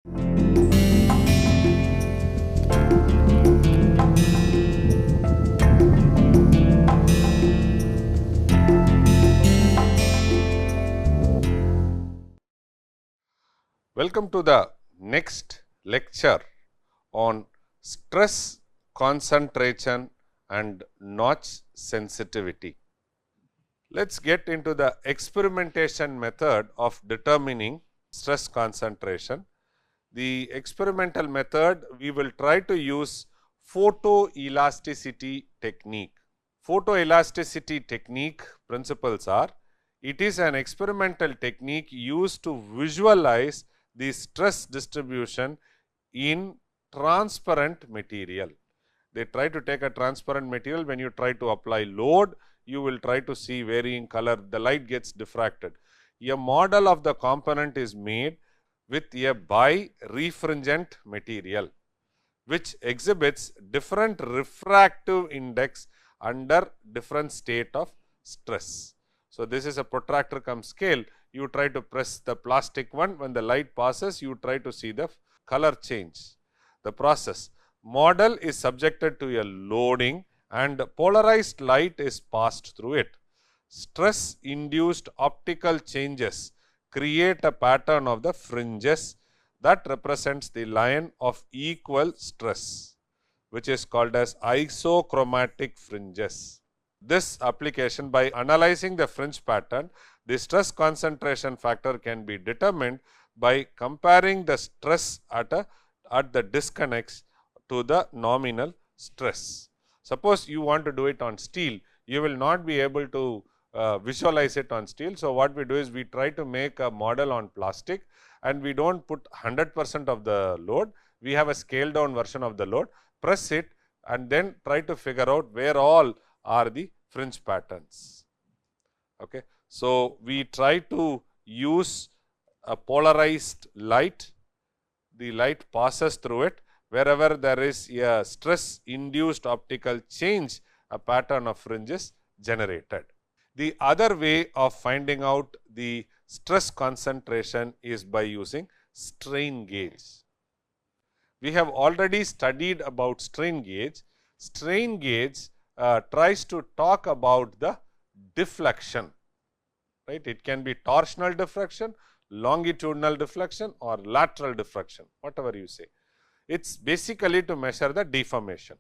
Welcome to the next lecture on stress concentration and notch sensitivity. Let's get into the experimentation method of determining stress concentration. The experimental method, we will try to use photoelasticity technique. Photoelasticity technique principles are: it is an experimental technique used to visualize the stress distribution in transparent material. They try to take a transparent material. When you try to apply load, you will try to see varying color, the light gets diffracted. A model of the component is made with a birefringent material which exhibits different refractive index under different state of stress. So, this is a protractor cum scale. You try to press the plastic one, when the light passes, you try to see the color change. The process: model is subjected to a loading and polarized light is passed through it. Stress induced optical changes create a pattern of the fringes that represents the line of equal stress, which is called as isochromatic fringes. This application, by analyzing the fringe pattern, the stress concentration factor can be determined by comparing the stress at the disconnects to the nominal stress. Suppose you want to do it on steel, you will not be able to visualize it on steel. So, what we do is we try to make a model on plastic, and we do not put 100% of the load. We have a scaled down version of the load, press it and then try to figure out where all are the fringe patterns. Okay. So, we try to use a polarized light. The light passes through it. Wherever there is a stress induced optical change, a pattern of fringes generated. The other way of finding out the stress concentration is by using strain gauge. We have already studied about strain gauge. Strain gauge tries to talk about the deflection, right? It can be torsional deflection, longitudinal deflection or lateral deflection, whatever you say. It is basically to measure the deformation.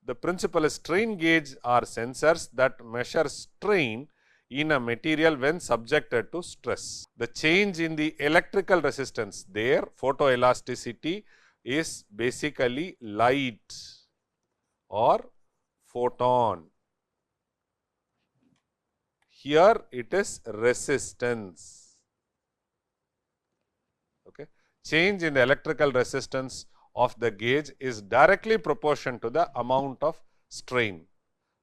The principle is strain gauge are sensors that measure strain in a material when subjected to stress. The change in the electrical resistance there, photoelasticity, is basically light or photon. Here it is resistance. Okay. Change in the electrical resistance of the gauge is directly proportional to the amount of strain.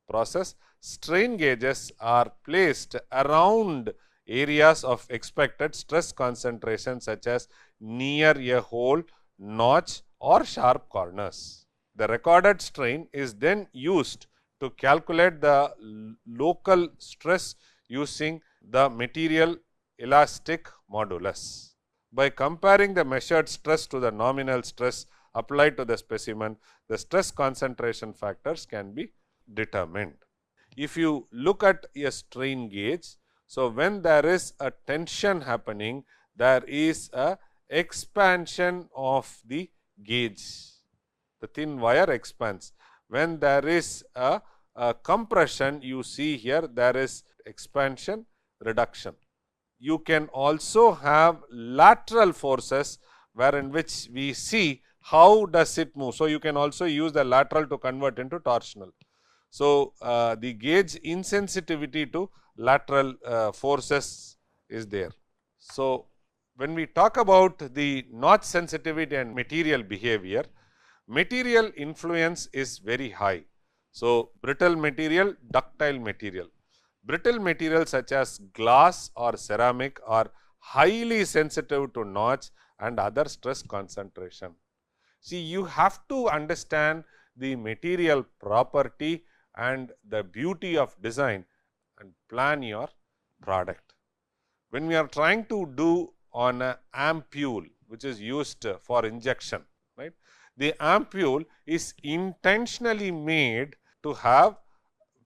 Process: strain gauges are placed around areas of expected stress concentration, such as near a hole, notch or sharp corners. The recorded strain is then used to calculate the local stress using the material elastic modulus. By comparing the measured stress to the nominal stress applied to the specimen, the stress concentration factors can be determined. If you look at a strain gauge, so when there is a tension happening, there is a expansion of the gauge. The thin wire expands. When there is a compression, you see here there is expansion, reduction. You can also have lateral forces, wherein which we see how does it move. So, you can also use the lateral to convert into torsional. So, the gauge insensitivity to lateral forces is there. So, when we talk about the notch sensitivity and material behavior, material influence is very high. So, brittle material, ductile material. Brittle materials such as glass or ceramic are highly sensitive to notch and other stress concentration. See, you have to understand the material property and the beauty of design and plan your product. When we are trying to do on an ampule, which is used for injection, right? The ampule is intentionally made to have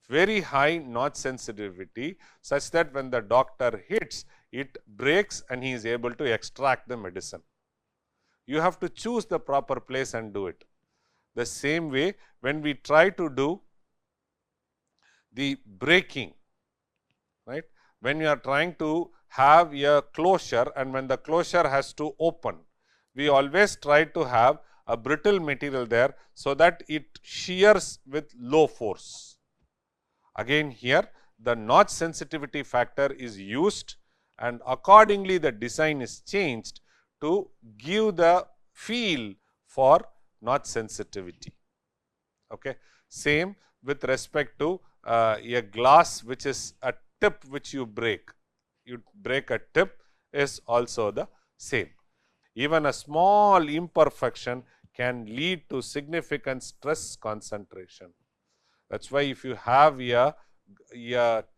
very high notch sensitivity such that when the doctor hits, it breaks and he is able to extract the medicine. You have to choose the proper place and do it. The same way, when we try to do the breaking, right? When you are trying to have a closure and when the closure has to open, we always try to have a brittle material there so that it shears with low force. Again here the notch sensitivity factor is used and accordingly the design is changed to give the feel for notch sensitivity. Okay. Same with respect to a glass which is a tip which you break a tip is also the same. Even a small imperfection can lead to significant stress concentration. That's why if you have a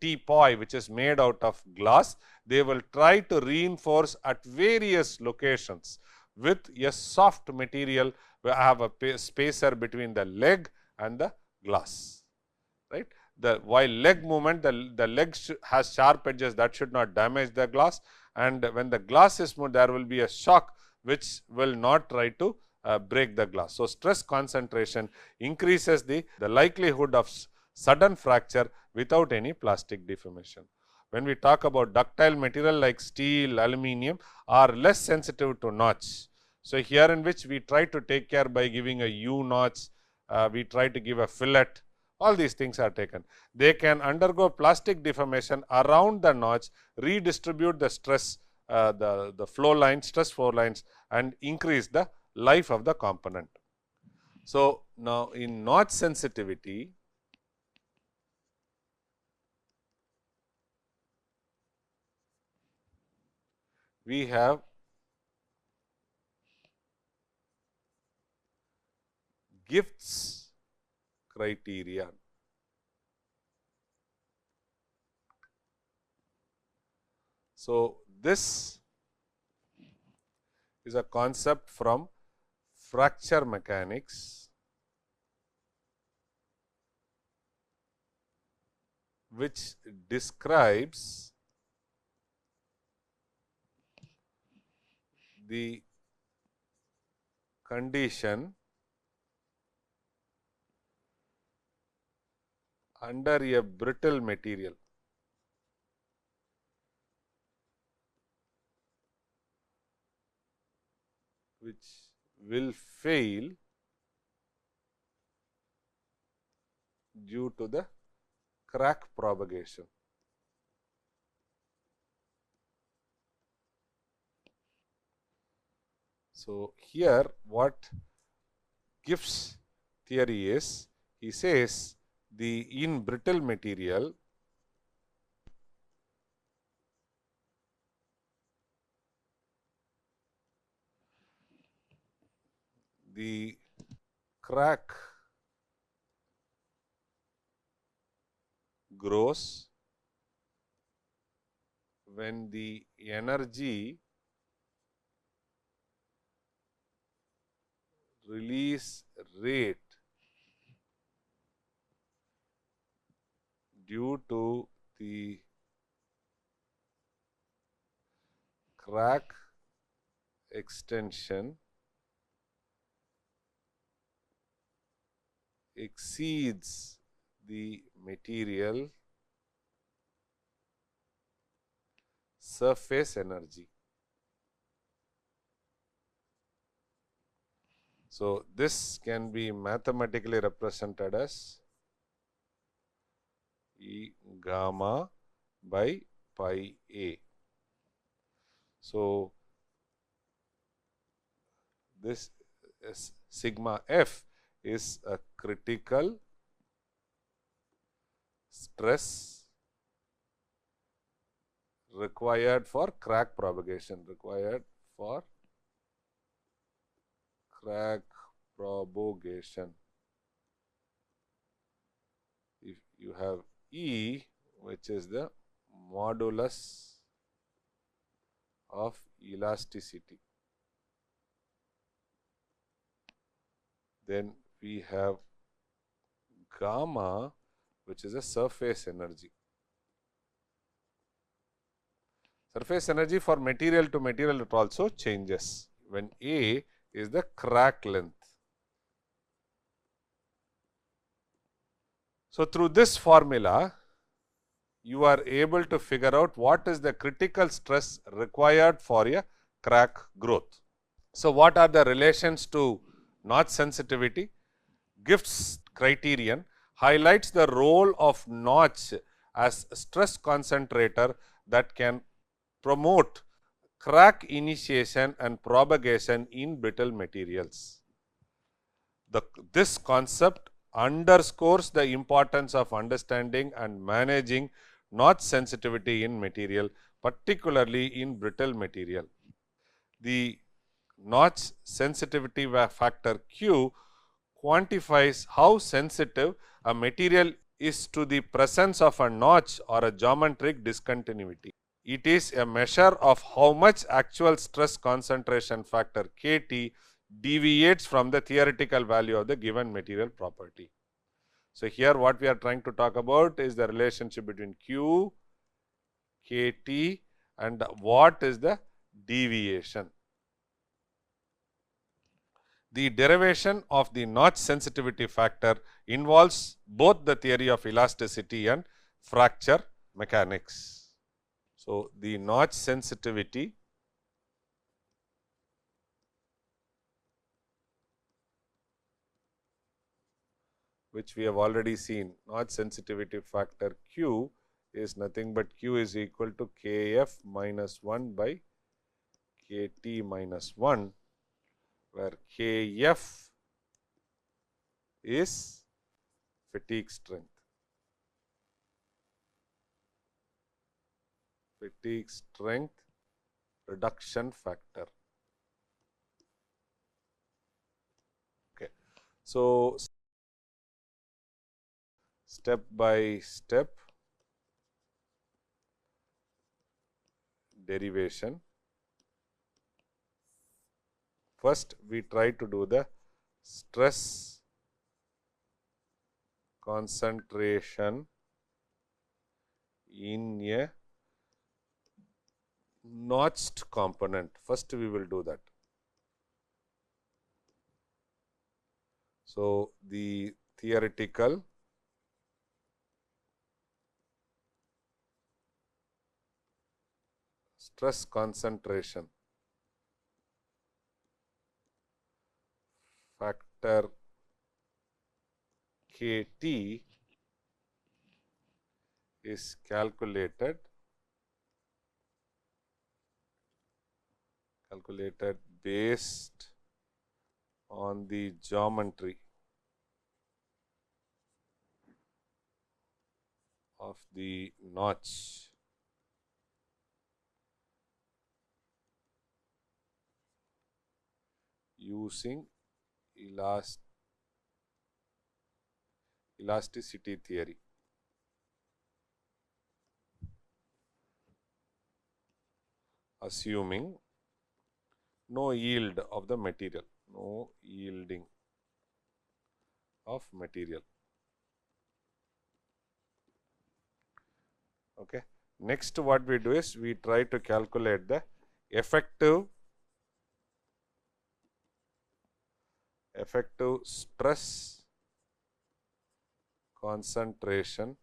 teapot which is made out of glass, they will try to reinforce at various locations with a soft material. We have a spacer between the leg and the glass, right? While leg movement, the leg has sharp edges that should not damage the glass, and when the glass is moved, there will be a shock which will not try to break the glass. So, stress concentration increases the likelihood of sudden fracture without any plastic deformation. When we talk about ductile material like steel, aluminium are less sensitive to notch. So, here in which we try to take care by giving a U notch, we try to give a fillet, all these things are taken. They can undergo plastic deformation around the notch, redistribute the stress, the flow lines, stress flow lines and increase the life of the component. So, now in notch sensitivity, we have Gift's criteria. So, this is a concept from fracture mechanics, which describes the condition under a brittle material which will fail due to the crack propagation. So, here what Gibbs theory is, he says in brittle material the crack grows when the energy release rate due to the crack extension exceeds the material surface energy. So, this can be mathematically represented as E gamma by pi a. So, this is sigma f is a critical stress required for crack propagation, If you have E, which is the modulus of elasticity. Then we have gamma, which is a surface energy. Surface energy for material to material, it also changes when A is the crack length. So, through this formula, you are able to figure out what is the critical stress required for a crack growth. So, what are the relations to notch sensitivity? Gift's criterion highlights the role of notch as stress concentrator that can promote crack initiation and propagation in brittle materials. This concept underscores the importance of understanding and managing notch sensitivity in material, particularly in brittle material. The notch sensitivity factor Q quantifies how sensitive a material is to the presence of a notch or a geometric discontinuity. It is a measure of how much actual stress concentration factor Kt deviates from the theoretical value of the given material property. So, here what we are trying to talk about is the relationship between Q, Kt and what is the deviation. The derivation of the notch sensitivity factor involves both the theory of elasticity and fracture mechanics. So, the notch sensitivity which we have already seen, notch sensitivity factor Q is nothing but Q is equal to Kf minus 1 by Kt minus 1, where Kf is fatigue strength. Fatigue strength reduction factor. Okay. So, step by step derivation. First, we try to do the stress concentration in a notched component. First, we will do that. So, the theoretical stress concentration factor Kt is calculated based on the geometry of the notch using elasticity theory. Assuming no yield of the material, no yielding of material. Okay. Next, what we do is we try to calculate the effective stress concentration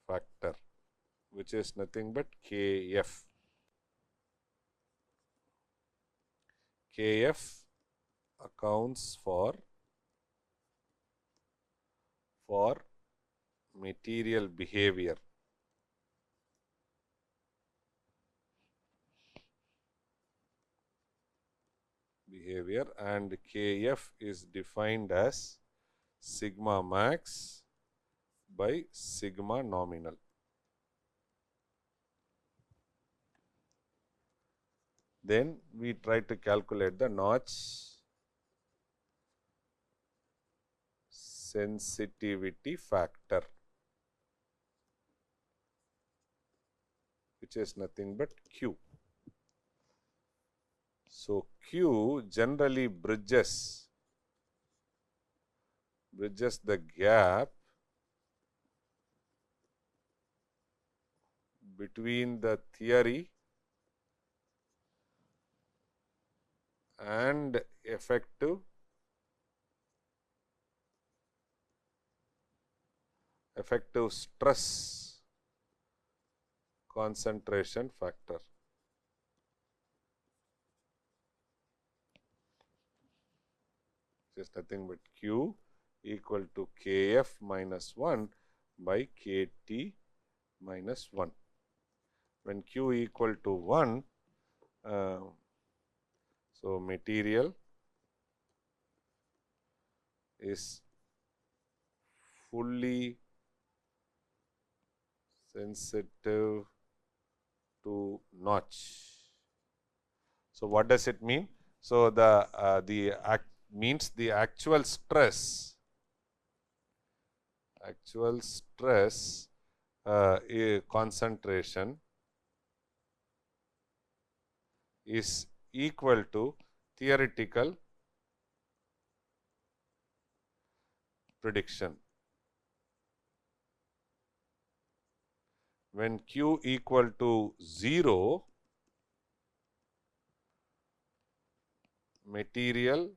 factor, which is nothing but Kf. Kf accounts for material behavior. And Kf is defined as sigma max by sigma nominal. Then we try to calculate the notch sensitivity factor, which is nothing but Q. So, Q generally bridges bridges the gap between the theory and effective stress concentration factor. Just nothing but Q equal to Kf minus 1 by Kt minus 1. When Q equal to 1, so material is fully sensitive to notch. So what does it mean? So means the actual stress concentration is equal to theoretical prediction. When Q equal to 0, material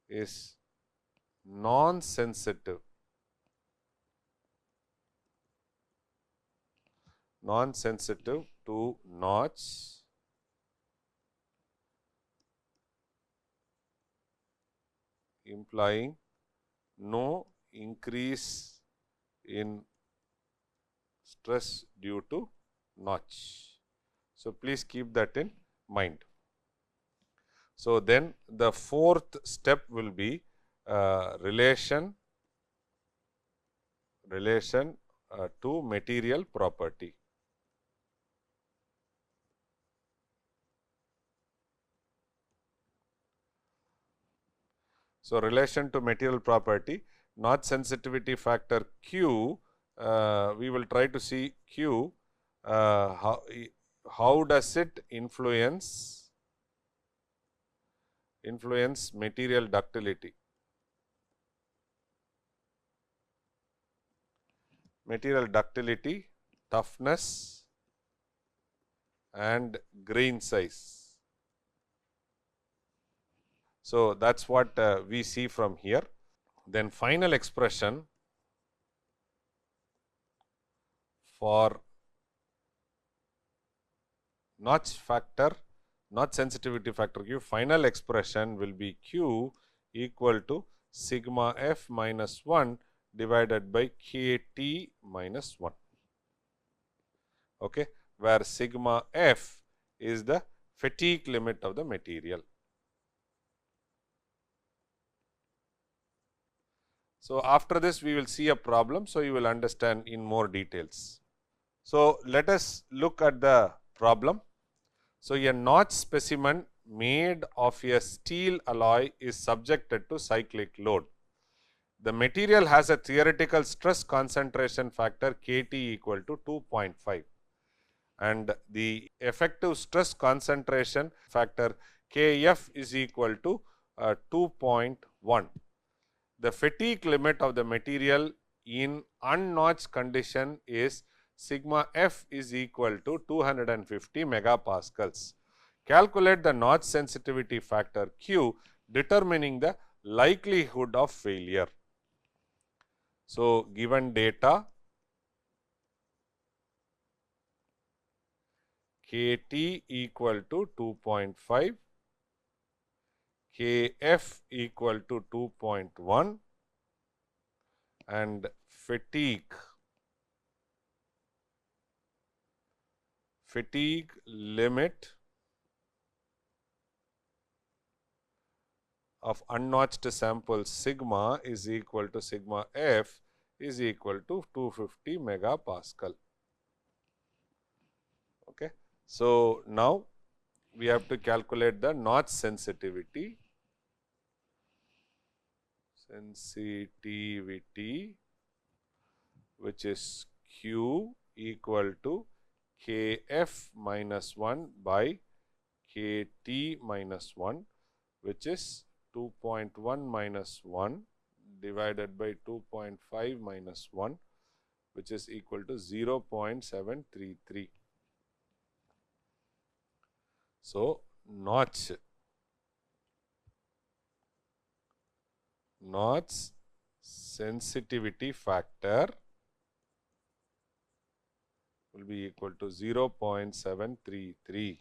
is non-sensitive to notch, implying no increase in stress due to notch. So please keep that in mind. So then the fourth step will be relation to material property. So relation to material property, notch sensitivity factor Q, we will try to see Q, how does it influence material ductility. Material ductility, toughness and grain size. So that's what we see from here. Then final expression for notch sensitivity factor Q, final expression will be Q equal to sigma f minus 1 divided by Kt minus 1. Okay, where sigma f is the fatigue limit of the material. So after this we will see a problem, so you will understand in more details. So let us look at the problem. So a notch specimen made of a steel alloy is subjected to cyclic load. The material has a theoretical stress concentration factor Kt equal to 2.5 and the effective stress concentration factor Kf is equal to 2.1. The fatigue limit of the material in unnotched condition is sigma f is equal to 250 megapascals. Calculate the notch sensitivity factor Q, determining the likelihood of failure. So given data, Kt equal to 2.5, Kf equal to 2.1 and fatigue limit of unnotched sample sigma is equal to sigma f is equal to 250 megapascal. Okay. So now we have to calculate the notch sensitivity. Which is Q equal to Kf minus 1 by Kt minus 1, which is 2.1 minus 1 divided by 2.5 minus 1, which is equal to 0.733. So, notch sensitivity factor will be equal to 0.733.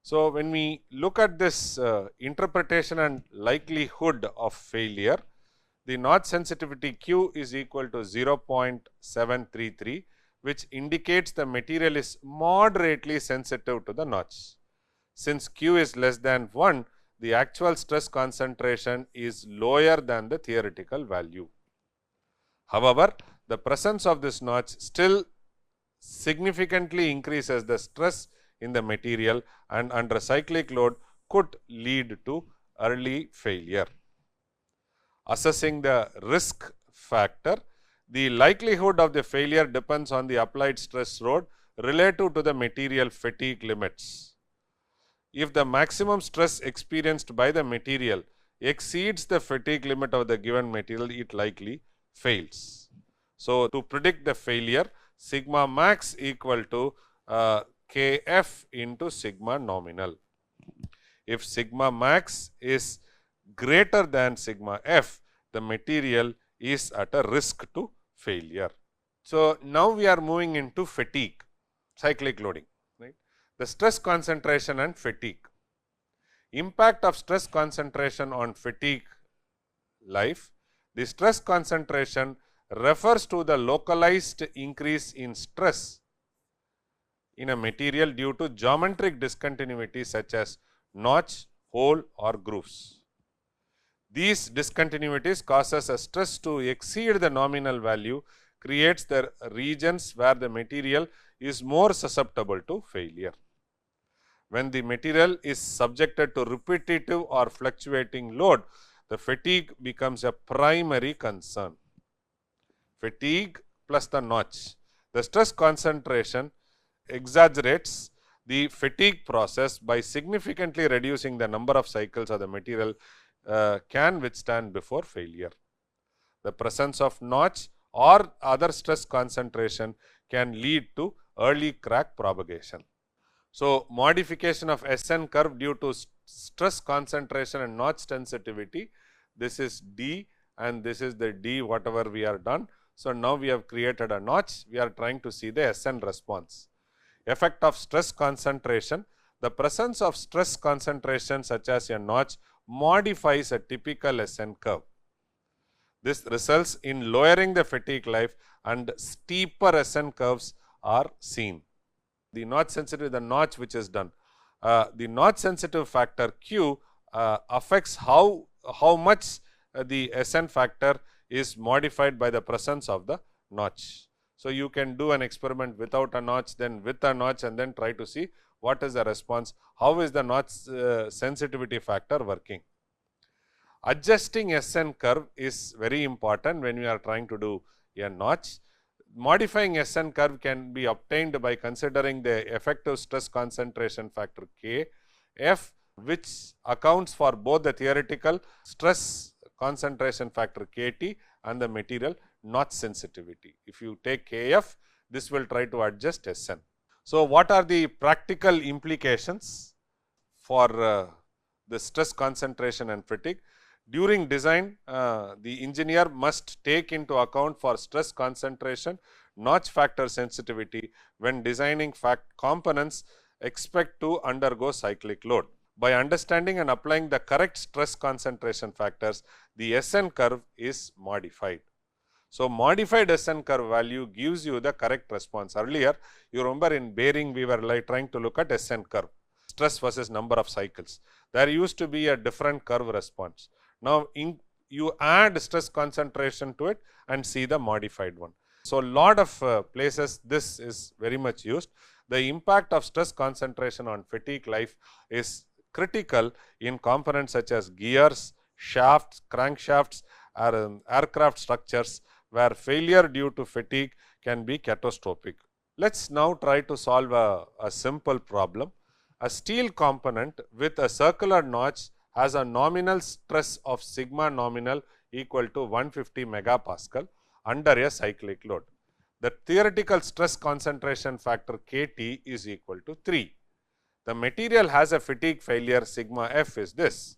So, when we look at this interpretation and likelihood of failure, the notch sensitivity Q is equal to 0.733, which indicates the material is moderately sensitive to the notch. Since Q is less than 1, the actual stress concentration is lower than the theoretical value. However, the presence of this notch still significantly increases the stress in the material and under cyclic load could lead to early failure. Assessing the risk factor, the likelihood of the failure depends on the applied stress load relative to the material fatigue limits. If the maximum stress experienced by the material exceeds the fatigue limit of the given material, it likely fails. So, to predict the failure, sigma max equal to Kf into sigma nominal. If sigma max is greater than sigma f, the material is at a risk to failure. So, now we are moving into fatigue, cyclic loading. The stress concentration and fatigue. Impact of stress concentration on fatigue life. The stress concentration refers to the localized increase in stress in a material due to geometric discontinuity such as notch, hole or grooves. These discontinuities causes a stress to exceed the nominal value, creates the regions where the material is more susceptible to failure. When the material is subjected to repetitive or fluctuating load, the fatigue becomes a primary concern. Fatigue plus the notch. The stress concentration exaggerates the fatigue process by significantly reducing the number of cycles of the material can withstand before failure. The presence of notch or other stress concentration can lead to early crack propagation. So, modification of SN curve due to stress concentration and notch sensitivity, this is D and this is the D whatever we are done. So, now we have created a notch, we are trying to see the SN response. Effect of stress concentration, the presence of stress concentration such as a notch modifies a typical SN curve. This results in lowering the fatigue life and steeper SN curves are seen. The notch sensitive, the notch which is done. The notch sensitive factor Q affects how much the SN factor is modified by the presence of the notch. So, you can do an experiment without a notch, then with a notch and then try to see what is the response, how is the notch sensitivity factor working. Adjusting SN curve is very important when we are trying to do a notch. Modifying SN curve can be obtained by considering the effective stress concentration factor K, F, which accounts for both the theoretical stress concentration factor KT and the material notch sensitivity. If you take KF, this will try to adjust SN. So, what are the practical implications for the stress concentration and fatigue? During design, the engineer must take into account for stress concentration, notch factor sensitivity when designing components expect to undergo cyclic load. By understanding and applying the correct stress concentration factors, the SN curve is modified. So, modified SN curve value gives you the correct response. Earlier, you remember in bearing we were trying to look at SN curve, stress versus number of cycles. There used to be a different curve response. Now, you add stress concentration to it and see the modified one. So, lot of places this is very much used. The impact of stress concentration on fatigue life is critical in components such as gears, shafts, crankshafts, or aircraft structures where failure due to fatigue can be catastrophic. Let's now try to solve a simple problem. A steel component with a circular notch has a nominal stress of sigma nominal equal to 150 megapascal under a cyclic load. The theoretical stress concentration factor Kt is equal to 3. The material has a fatigue failure sigma F is this.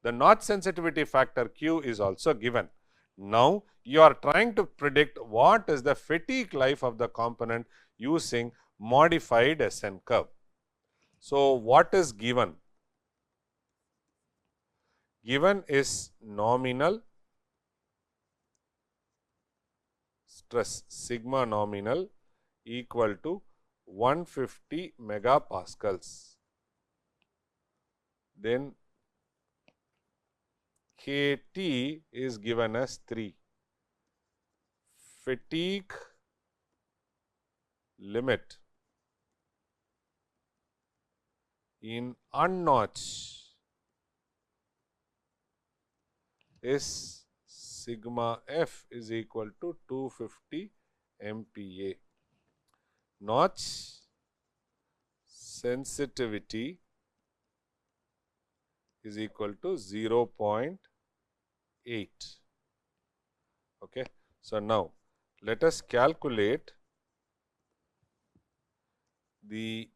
The notch sensitivity factor Q is also given. Now, you are trying to predict what is the fatigue life of the component using modified SN curve. So, what is given? Given is nominal stress sigma nominal equal to 150 megapascals. Then Kt is given as 3. Fatigue limit in unnotch is sigma F is equal to 250 MPa. Notch sensitivity is equal to 0.8. Okay. So, now let us calculate the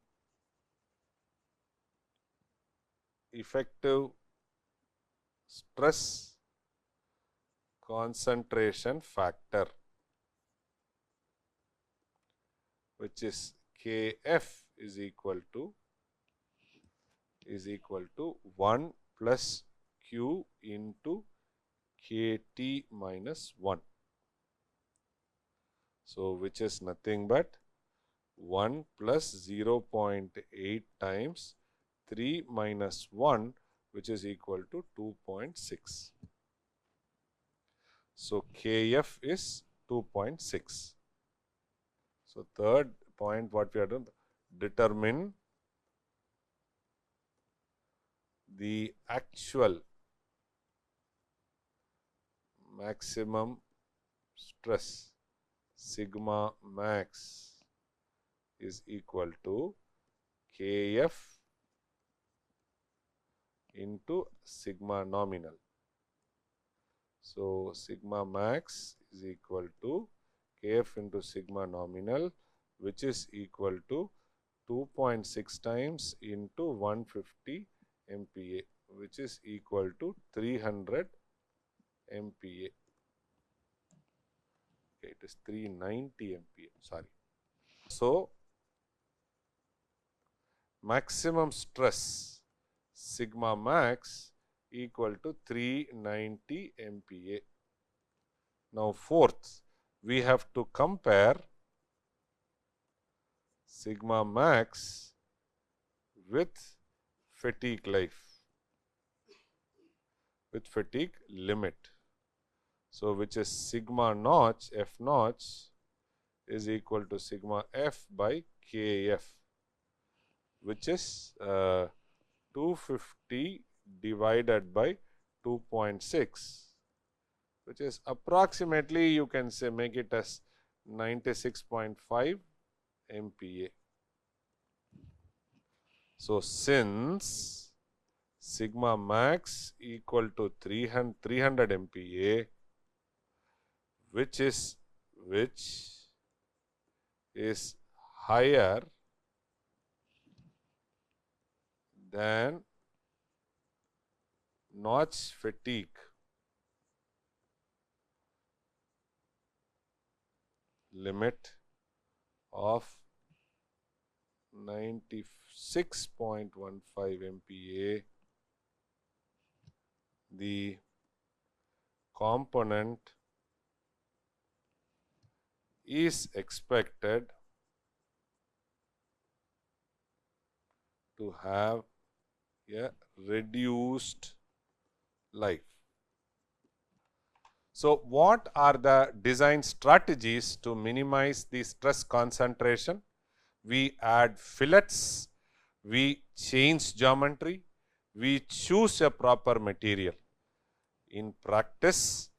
effective stress concentration factor, which is Kf is equal to 1 plus Q into Kt minus 1. So, which is nothing but 1 plus 0.8 times 3 minus 1, which is equal to 2.6. So, Kf is 2.6. So, third point what we are doing, determine the actual maximum stress sigma max is equal to Kf into sigma nominal. So, sigma max is equal to Kf into sigma nominal, which is equal to 2.6 times into 150 MPa, which is equal to 300 MPa. Okay, it is 390 MPa, sorry. So, maximum stress sigma max equal to 390 MPa. Now, fourth, we have to compare sigma max with fatigue life, with fatigue limit. So, which is sigma notch F notch is equal to sigma F by Kf, which is 250 divided by 2.6, which is approximately, you can say, make it as 96.5 MPa. So, since sigma max equal to 300 MPa, which is higher than notch fatigue limit of 96.15 MPa, the component is expected to have a reduced life. So, what are the design strategies to minimize the stress concentration? We add fillets, we change geometry, we choose a proper material. In practice,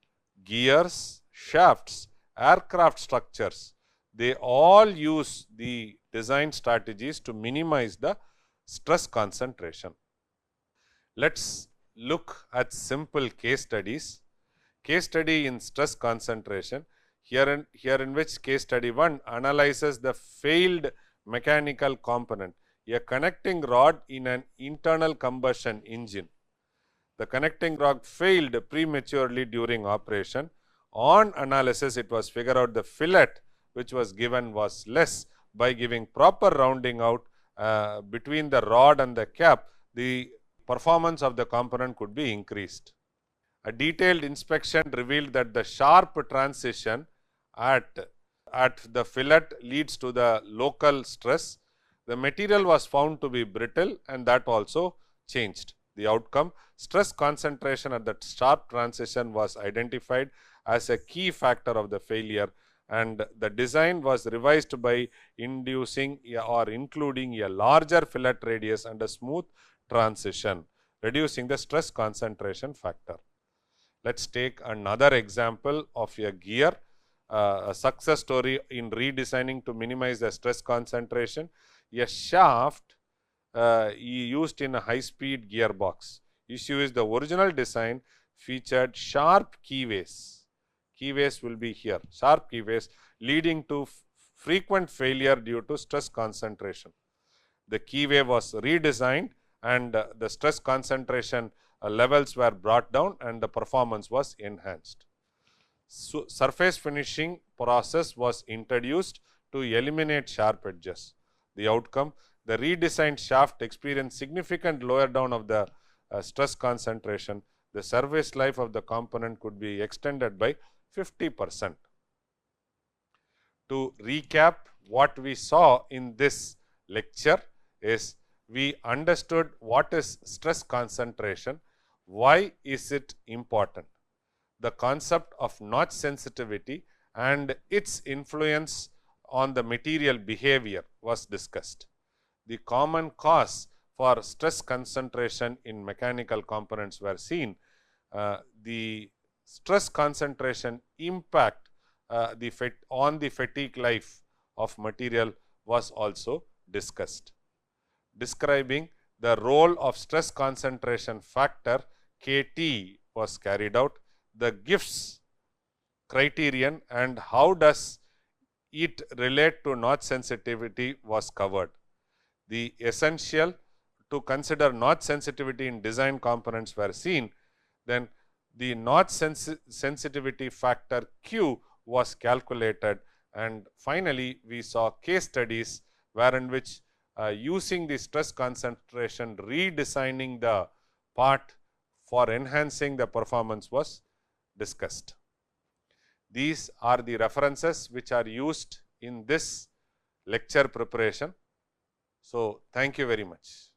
gears, shafts, aircraft structures, they all use the design strategies to minimize the stress concentration. Let's look at simple case studies. Case study in stress concentration, here in which case study 1 analyzes the failed mechanical component, a connecting rod in an internal combustion engine. The connecting rod failed prematurely during operation. On analysis, it was figured out the fillet which was given was less. By giving proper rounding out between the rod and the cap, the performance of the component could be increased. A detailed inspection revealed that the sharp transition at the fillet leads to the local stress. The material was found to be brittle and that also changed. The outcome, stress concentration at that sharp transition was identified as a key factor of the failure, and the design was revised by inducing or including a larger fillet radius and a smooth transition, reducing the stress concentration factor. Let's take another example of a gear, a success story in redesigning to minimize the stress concentration. A shaft used in a high-speed gearbox. Issue is the original design featured sharp keyways. Keyways will be here, sharp keyways, leading to frequent failure due to stress concentration. The keyway was redesigned and the stress concentration levels were brought down and the performance was enhanced. So, surface finishing process was introduced to eliminate sharp edges. The outcome, the redesigned shaft experienced significant lower down of the stress concentration. The service life of the component could be extended by 50%. To recap, what we saw in this lecture is we understood what is stress concentration, why is it important, the concept of notch sensitivity and its influence on the material behavior was discussed. The common cause for stress concentration in mechanical components were seen. The stress concentration impact on the fatigue life of material was also discussed. Describing the role of stress concentration factor KT was carried out. The GIFS criterion and how does it relate to notch sensitivity was covered. The essential to consider notch sensitivity in design components were seen. Then the notch sensitivity factor Q was calculated, and finally we saw case studies wherein which using the stress concentration redesigning the part for enhancing the performance was discussed. These are the references which are used in this lecture preparation. So, thank you very much.